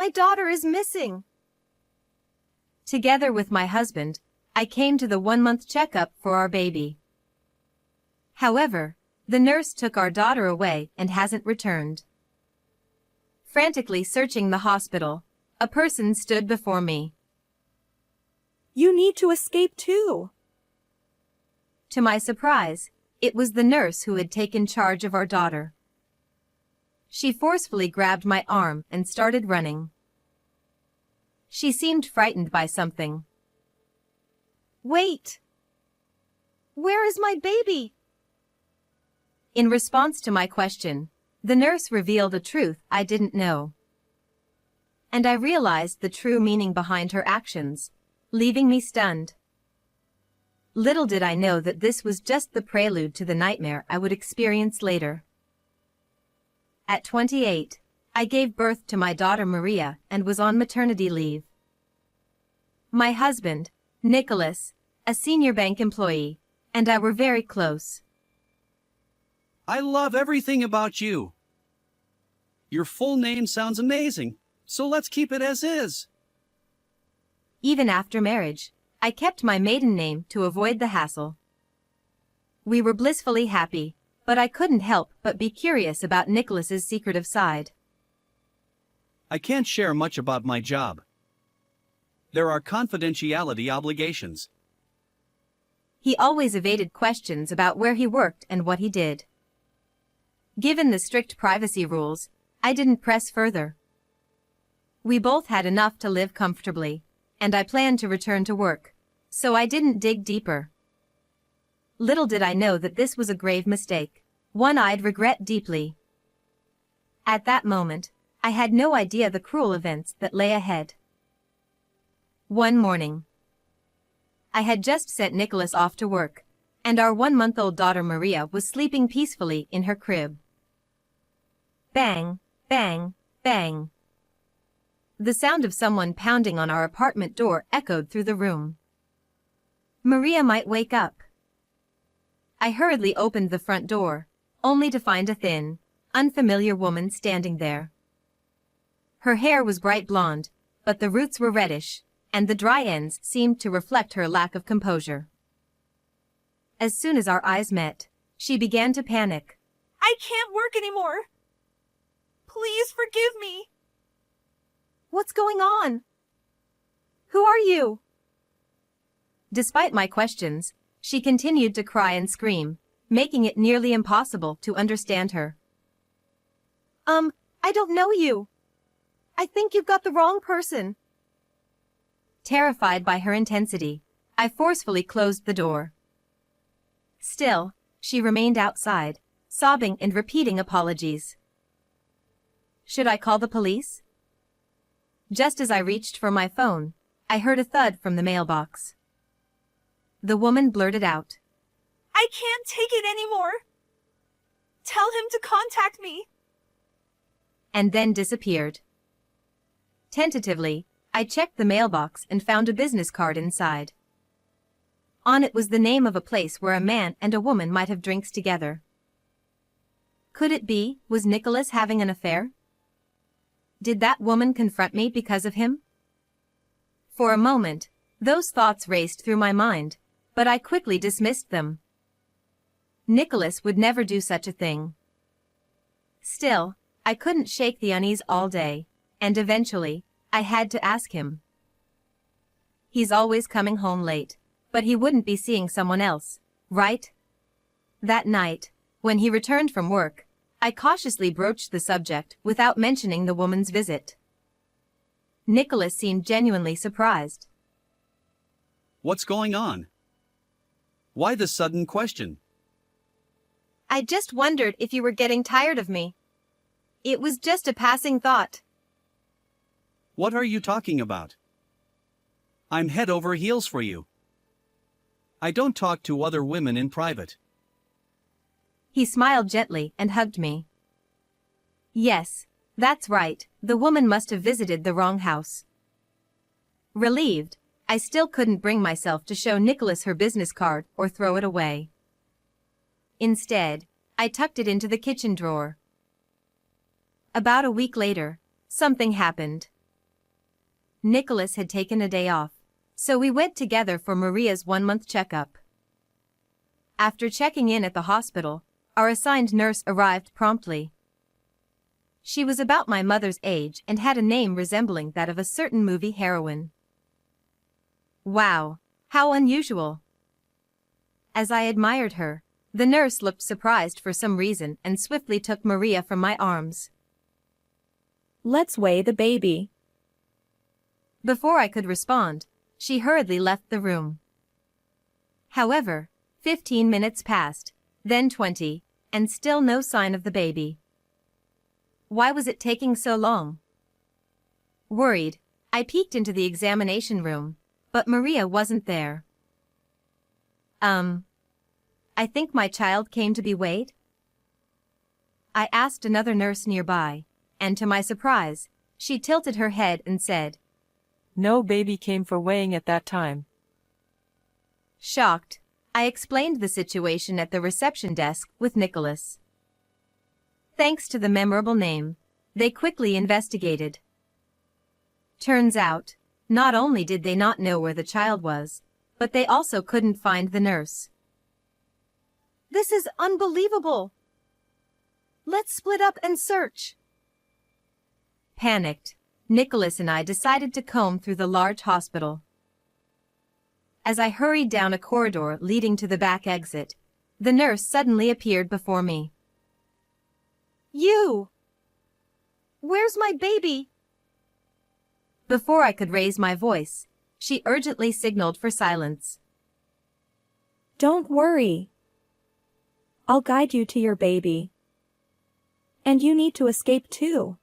My daughter is missing. Together with my husband, I came to the 1-month checkup for our baby. However, the nurse took our daughter away and hasn't returned. Frantically searching the hospital, a person stood before me. You need to escape too. To my surprise, it was the nurse who had taken charge of our daughter. She forcefully grabbed my arm and started running. She seemed frightened by something. Wait! Where is my baby? In response to my question, the nurse revealed a truth I didn't know. And I realized the true meaning behind her actions, leaving me stunned. Little did I know that this was just the prelude to the nightmare I would experience later. At 28, I gave birth to my daughter Maria and was on maternity leave. My husband, Nicholas, a senior bank employee, and I were very close. I love everything about you. Your full name sounds amazing, so let's keep it as is. Even after marriage, I kept my maiden name to avoid the hassle. We were blissfully happy, but I couldn't help but be curious about Nicholas's secretive side. I can't share much about my job. There are confidentiality obligations. He always evaded questions about where he worked and what he did. Given the strict privacy rules, I didn't press further. We both had enough to live comfortably, and I planned to return to work, so I didn't dig deeper. Little did I know that this was a grave mistake, one I'd regret deeply. At that moment, I had no idea the cruel events that lay ahead. One morning, I had just sent Nicholas off to work, and our 1-month-old daughter Maria was sleeping peacefully in her crib. Bang, bang, bang. The sound of someone pounding on our apartment door echoed through the room. Maria might wake up. I hurriedly opened the front door, only to find a thin, unfamiliar woman standing there. Her hair was bright blonde, but the roots were reddish, and the dry ends seemed to reflect her lack of composure. As soon as our eyes met, she began to panic. I can't work anymore. Please forgive me. What's going on? Who are you? Despite my questions, she continued to cry and scream, making it nearly impossible to understand her. I don't know you. I think you've got the wrong person. Terrified by her intensity, I forcefully closed the door. Still, she remained outside, sobbing and repeating apologies. Should I call the police? Just as I reached for my phone, I heard a thud from the mailbox. The woman blurted out, I can't take it anymore. Tell him to contact me. And then disappeared. Tentatively, I checked the mailbox and found a business card inside. On it was the name of a place where a man and a woman might have drinks together. Could it be, was Nicholas having an affair? Did that woman confront me because of him? For a moment, those thoughts raced through my mind, but I quickly dismissed them. Nicholas would never do such a thing. Still, I couldn't shake the unease all day, and eventually, I had to ask him. He's always coming home late, but he wouldn't be seeing someone else, right? That night, when he returned from work, I cautiously broached the subject without mentioning the woman's visit. Nicholas seemed genuinely surprised. What's going on? Why the sudden question? I just wondered if you were getting tired of me. It was just a passing thought. What are you talking about? I'm head over heels for you. I don't talk to other women in private. He smiled gently and hugged me. Yes, that's right, the woman must have visited the wrong house. Relieved, I still couldn't bring myself to show Nicholas her business card or throw it away. Instead, I tucked it into the kitchen drawer. About a week later, something happened. Nicholas had taken a day off, so we went together for Maria's 1-month checkup. After checking in at the hospital, our assigned nurse arrived promptly. She was about my mother's age and had a name resembling that of a certain movie heroine. Wow, how unusual! As I admired her, the nurse looked surprised for some reason and swiftly took Maria from my arms. Let's weigh the baby. Before I could respond, she hurriedly left the room. However, 15 minutes passed, then 20, and still no sign of the baby. Why was it taking so long? Worried, I peeked into the examination room, but Maria wasn't there. I think my child came to be weighed? I asked another nurse nearby, and to my surprise, she tilted her head and said, No baby came for weighing at that time. Shocked, I explained the situation at the reception desk with Nicholas. Thanks to the memorable name, they quickly investigated. Turns out, not only did they not know where the child was, but they also couldn't find the nurse. This is unbelievable. Let's split up and search. Panicked, Nicholas and I decided to comb through the large hospital. As I hurried down a corridor leading to the back exit, the nurse suddenly appeared before me. You! Where's my baby? Before I could raise my voice, she urgently signaled for silence. Don't worry. I'll guide you to your baby. And you need to escape too.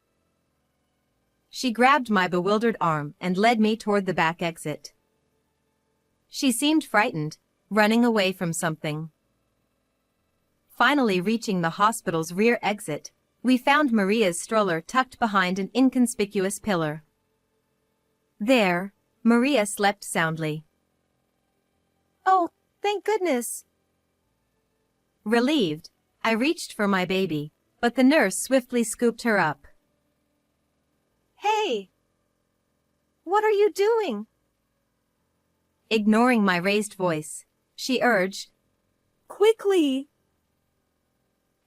She grabbed my bewildered arm and led me toward the back exit. She seemed frightened, running away from something. Finally reaching the hospital's rear exit, we found Maria's stroller tucked behind an inconspicuous pillar. There, Maria slept soundly. Oh, thank goodness. Relieved, I reached for my baby, but the nurse swiftly scooped her up. Hey! What are you doing? Ignoring my raised voice, she urged, Quickly!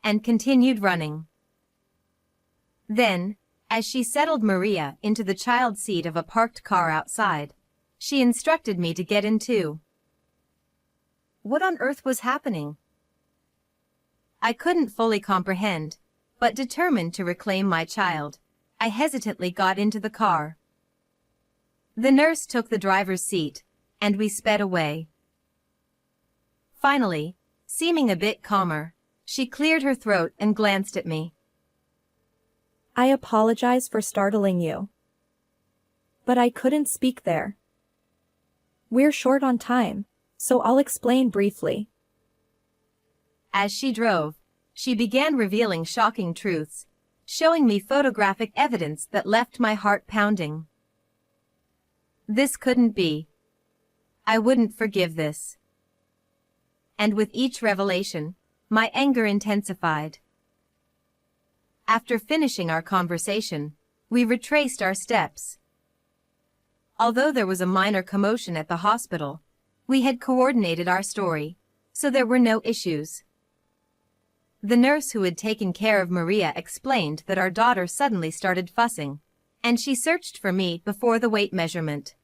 And continued running. Then, as she settled Maria into the child seat of a parked car outside, she instructed me to get in too. What on earth was happening? I couldn't fully comprehend, but determined to reclaim my child, I hesitantly got into the car. The nurse took the driver's seat, and we sped away. Finally, seeming a bit calmer, she cleared her throat and glanced at me. I apologize for startling you. But I couldn't speak there. We're short on time, so I'll explain briefly. As she drove, she began revealing shocking truths, showing me photographic evidence that left my heart pounding. This couldn't be. I wouldn't forgive this. And with each revelation, my anger intensified. After finishing our conversation, we retraced our steps. Although there was a minor commotion at the hospital, we had coordinated our story, so there were no issues. The nurse who had taken care of Maria explained that our daughter suddenly started fussing, and she searched for me before the weight measurement.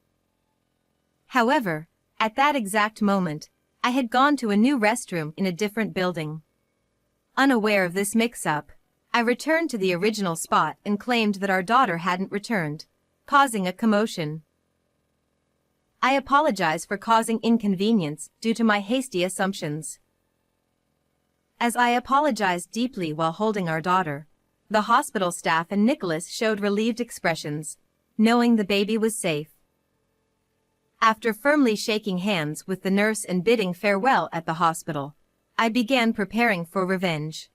However, at that exact moment, I had gone to a new restroom in a different building. Unaware of this mix-up, I returned to the original spot and claimed that our daughter hadn't returned, causing a commotion. I apologize for causing inconvenience due to my hasty assumptions. As I apologized deeply while holding our daughter, the hospital staff and Nicholas showed relieved expressions, knowing the baby was safe. After firmly shaking hands with the nurse and bidding farewell at the hospital, I began preparing for revenge.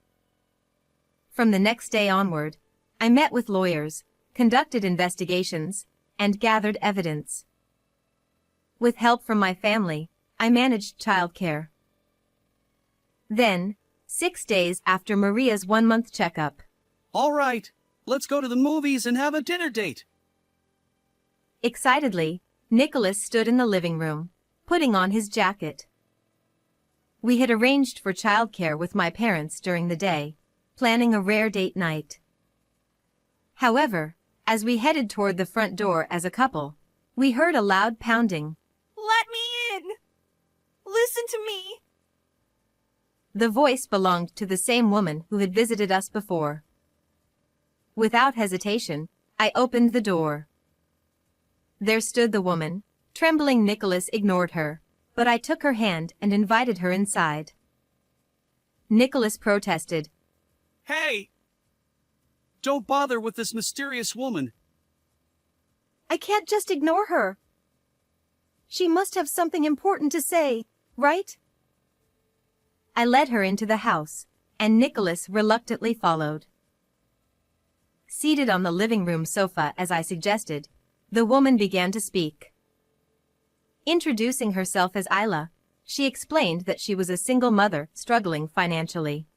From the next day onward, I met with lawyers, conducted investigations, and gathered evidence. With help from my family, I managed childcare. Then, 6 days after Maria's 1-month checkup. All right, let's go to the movies and have a dinner date. Excitedly, Nicholas stood in the living room, putting on his jacket. We had arranged for childcare with my parents during the day, planning a rare date night. However, as we headed toward the front door as a couple, we heard a loud pounding. Let me in! Listen to me! The voice belonged to the same woman who had visited us before. Without hesitation, I opened the door. There stood the woman. Trembling, Nicholas ignored her, but I took her hand and invited her inside. Nicholas protested. Hey! Don't bother with this mysterious woman. I can't just ignore her. She must have something important to say, right? I led her into the house, and Nicholas reluctantly followed. Seated on the living room sofa as I suggested, the woman began to speak. Introducing herself as Isla, she explained that she was a single mother struggling financially.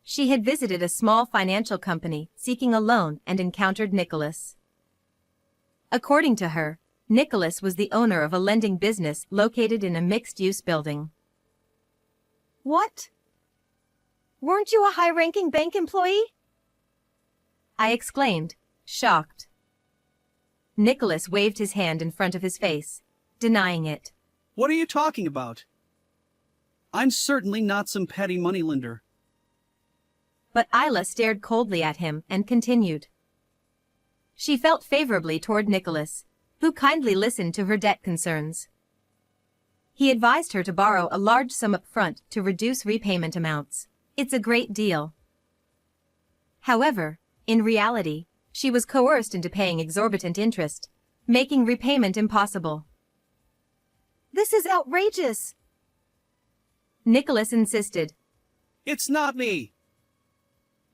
She had visited a small financial company seeking a loan and encountered Nicholas. According to her, Nicholas was the owner of a lending business located in a mixed-use building. What? Weren't you a high-ranking bank employee? I exclaimed, shocked. Nicholas waved his hand in front of his face, denying it. What are you talking about? I'm certainly not some petty moneylender. But Isla stared coldly at him and continued. She felt favorably toward Nicholas, who kindly listened to her debt concerns. He advised her to borrow a large sum up front to reduce repayment amounts. It's a great deal. However, in reality, she was coerced into paying exorbitant interest, making repayment impossible. This is outrageous! Nicholas insisted. It's not me.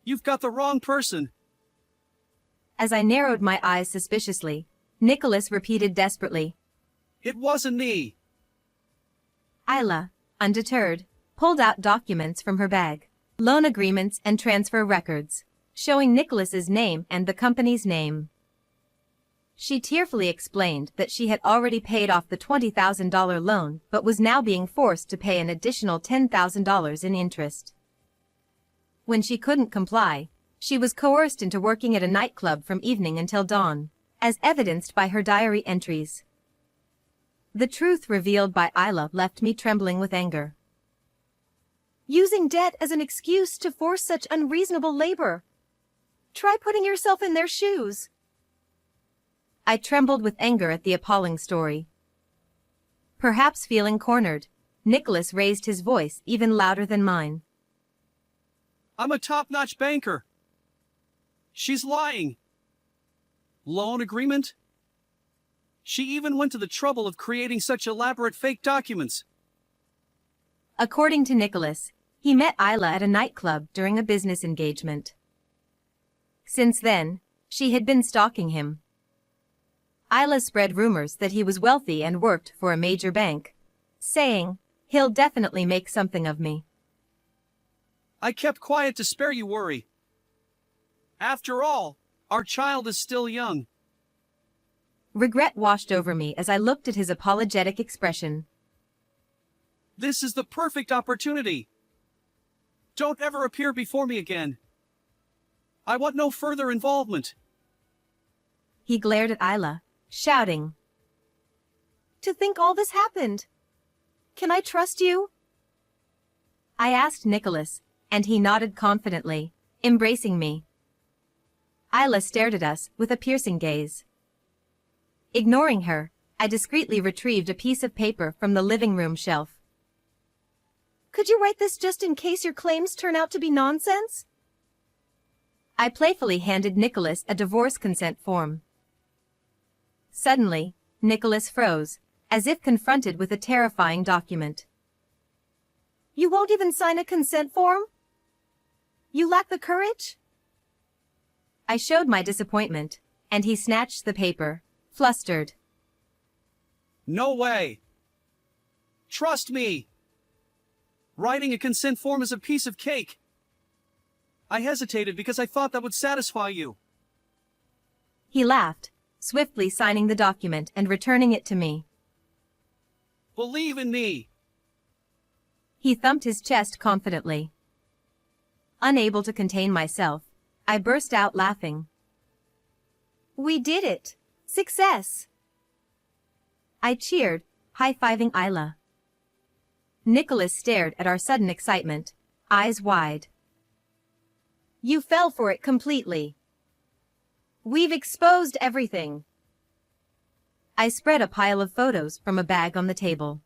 You've got the wrong person. As I narrowed my eyes suspiciously, Nicholas repeated desperately. It wasn't me. Isla, undeterred, pulled out documents from her bag, loan agreements and transfer records, showing Nicholas's name and the company's name. She tearfully explained that she had already paid off the $20,000 loan but was now being forced to pay an additional $10,000 in interest. When she couldn't comply, she was coerced into working at a nightclub from evening until dawn, as evidenced by her diary entries. The truth revealed by Isla left me trembling with anger. Using debt as an excuse to force such unreasonable labor. Try putting yourself in their shoes. I trembled with anger at the appalling story. Perhaps feeling cornered, Nicholas raised his voice even louder than mine. I'm a top-notch banker. She's lying. Loan agreement? She even went to the trouble of creating such elaborate fake documents. According to Nicholas, he met Isla at a nightclub during a business engagement. Since then, she had been stalking him. Isla spread rumors that he was wealthy and worked for a major bank, saying, "He'll definitely make something of me." I kept quiet to spare you worry. After all, our child is still young. Regret washed over me as I looked at his apologetic expression. This is the perfect opportunity. Don't ever appear before me again. I want no further involvement. He glared at Isla, shouting. To think all this happened. Can I trust you? I asked Nicholas, and he nodded confidently, embracing me. Isla stared at us with a piercing gaze. Ignoring her, I discreetly retrieved a piece of paper from the living room shelf. Could you write this just in case your claims turn out to be nonsense? I playfully handed Nicholas a divorce consent form. Suddenly, Nicholas froze, as if confronted with a terrifying document. You won't even sign a consent form? You lack the courage? I showed my disappointment, and he snatched the paper, flustered. No way. Trust me. Writing a consent form is a piece of cake. I hesitated because I thought that would satisfy you. He laughed, swiftly signing the document and returning it to me. Believe in me. He thumped his chest confidently. Unable to contain myself, I burst out laughing. We did it! Success! I cheered, high-fiving Isla. Nicholas stared at our sudden excitement, eyes wide. You fell for it completely. We've exposed everything. I spread a pile of photos from a bag on the table.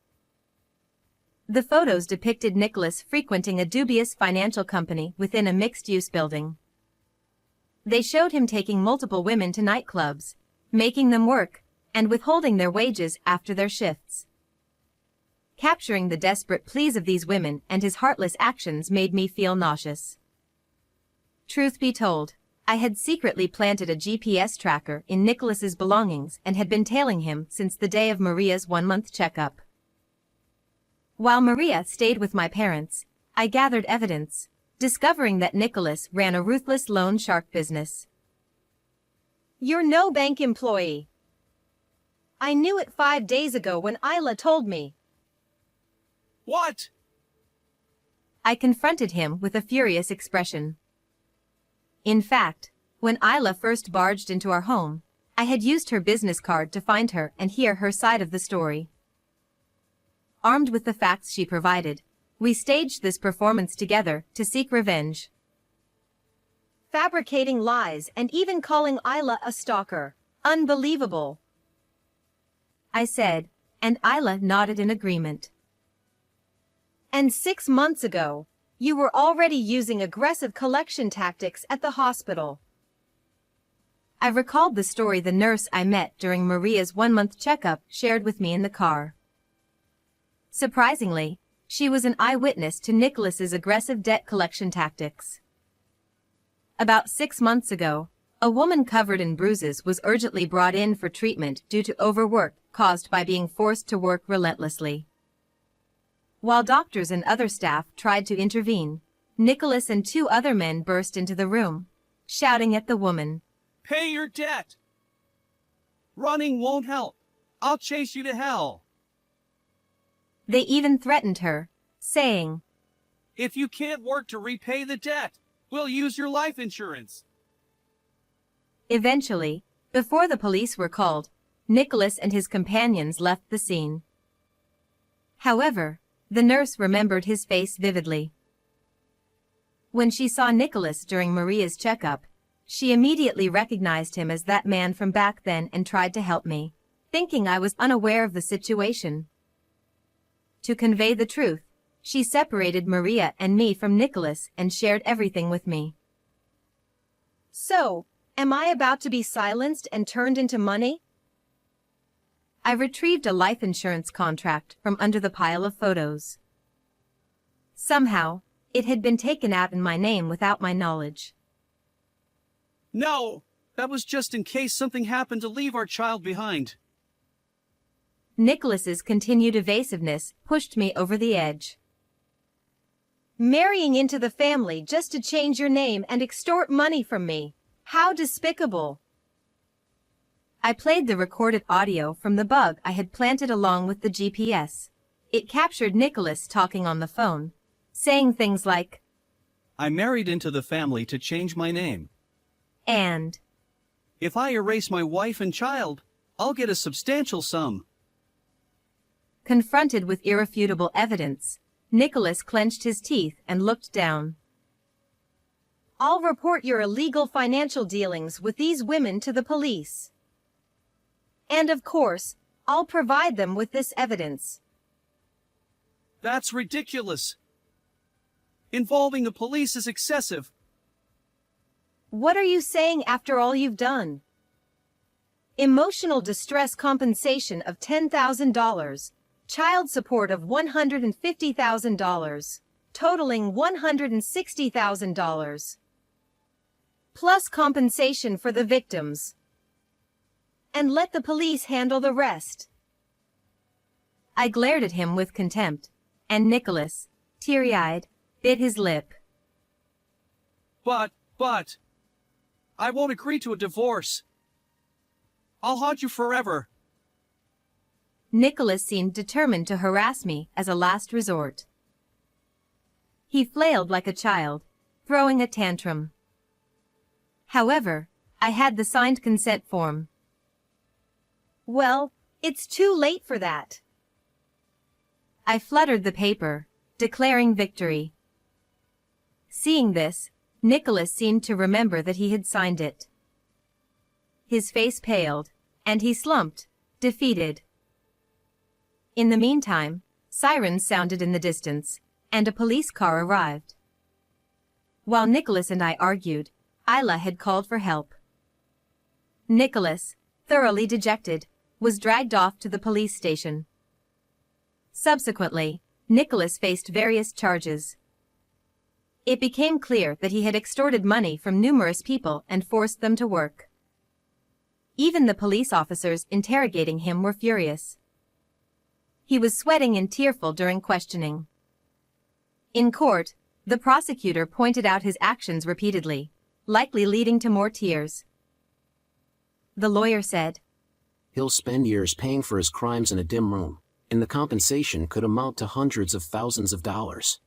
The photos depicted Nicholas frequenting a dubious financial company within a mixed-use building. They showed him taking multiple women to nightclubs, making them work, and withholding their wages after their shifts. Capturing the desperate pleas of these women and his heartless actions made me feel nauseous. Truth be told, I had secretly planted a GPS tracker in Nicholas's belongings and had been tailing him since the day of Maria's 1-month checkup. While Maria stayed with my parents, I gathered evidence, discovering that Nicholas ran a ruthless loan shark business. You're no bank employee. I knew it 5 days ago when Isla told me. What? I confronted him with a furious expression. In fact, when Isla first barged into our home, I had used her business card to find her and hear her side of the story. Armed with the facts she provided, we staged this performance together to seek revenge. Fabricating lies and even calling Isla a stalker. Unbelievable. I said, and Isla nodded in agreement. And 6 months ago, you were already using aggressive collection tactics at the hospital. I recalled the story the nurse I met during Maria's 1-month checkup shared with me in the car. Surprisingly, she was an eyewitness to Nicholas's aggressive debt collection tactics. About 6 months ago, a woman covered in bruises was urgently brought in for treatment due to overwork caused by being forced to work relentlessly. While doctors and other staff tried to intervene, Nicholas and 2 other men burst into the room, shouting at the woman, Pay your debt. Running won't help. I'll chase you to hell. They even threatened her, saying, If you can't work to repay the debt, we'll use your life insurance. Eventually, before the police were called, Nicholas and his companions left the scene. However, the nurse remembered his face vividly. When she saw Nicholas during Maria's checkup, she immediately recognized him as that man from back then and tried to help me, thinking I was unaware of the situation. To convey the truth, she separated Maria and me from Nicholas and shared everything with me. So, am I about to be silenced and turned into money? I retrieved a life insurance contract from under the pile of photos. Somehow, it had been taken out in my name without my knowledge. No, that was just in case something happened to leave our child behind. Nicholas's continued evasiveness pushed me over the edge. Marrying into the family just to change your name and extort money from me. How despicable. I played the recorded audio from the bug I had planted along with the GPS. It captured Nicholas talking on the phone, saying things like, I married into the family to change my name. and, If I erase my wife and child, I'll get a substantial sum. confronted with irrefutable evidence, Nicholas clenched his teeth and looked down. I'll report your illegal financial dealings with these women to the police. And of course, I'll provide them with this evidence. That's ridiculous. Involving the police is excessive. What are you saying after all you've done? Emotional distress compensation of $10,000, child support of $150,000, totaling $160,000. Plus compensation for the victims. And let the police handle the rest. I glared at him with contempt, and Nicholas, teary-eyed, bit his lip. But, I won't agree to a divorce. I'll haunt you forever. Nicholas seemed determined to harass me as a last resort. He flailed like a child, throwing a tantrum. However, I had the signed consent form. Well, it's too late for that. I fluttered the paper, declaring victory. Seeing this, Nicholas seemed to remember that he had signed it. His face paled, and he slumped, defeated. In the meantime, sirens sounded in the distance, and a police car arrived. While Nicholas and I argued, Isla had called for help. Nicholas, thoroughly dejected, was dragged off to the police station. Subsequently, Nicholas faced various charges. It became clear that he had extorted money from numerous people and forced them to work. Even the police officers interrogating him were furious. He was sweating and tearful during questioning. In court, the prosecutor pointed out his actions repeatedly, likely leading to more tears. The lawyer said, He'll spend years paying for his crimes in a dim room, and the compensation could amount to hundreds of thousands of dollars.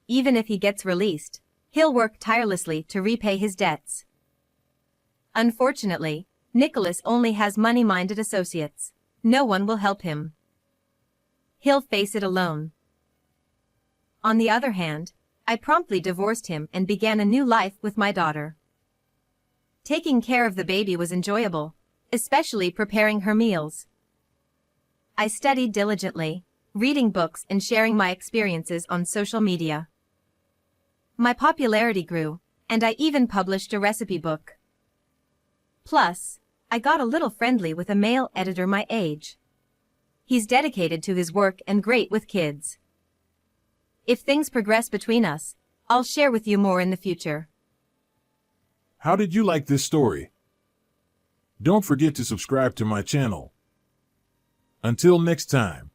Even if he gets released, he'll work tirelessly to repay his debts. Unfortunately, Nicholas only has money-minded associates. No one will help him. He'll face it alone. On the other hand, I promptly divorced him and began a new life with my daughter. Taking care of the baby was enjoyable, especially preparing her meals. I studied diligently, reading books and sharing my experiences on social media. My popularity grew, and I even published a recipe book. Plus, I got a little friendly with a male editor my age. He's dedicated to his work and great with kids. If things progress between us, I'll share with you more in the future. How did you like this story? Don't forget to subscribe to my channel. Until next time.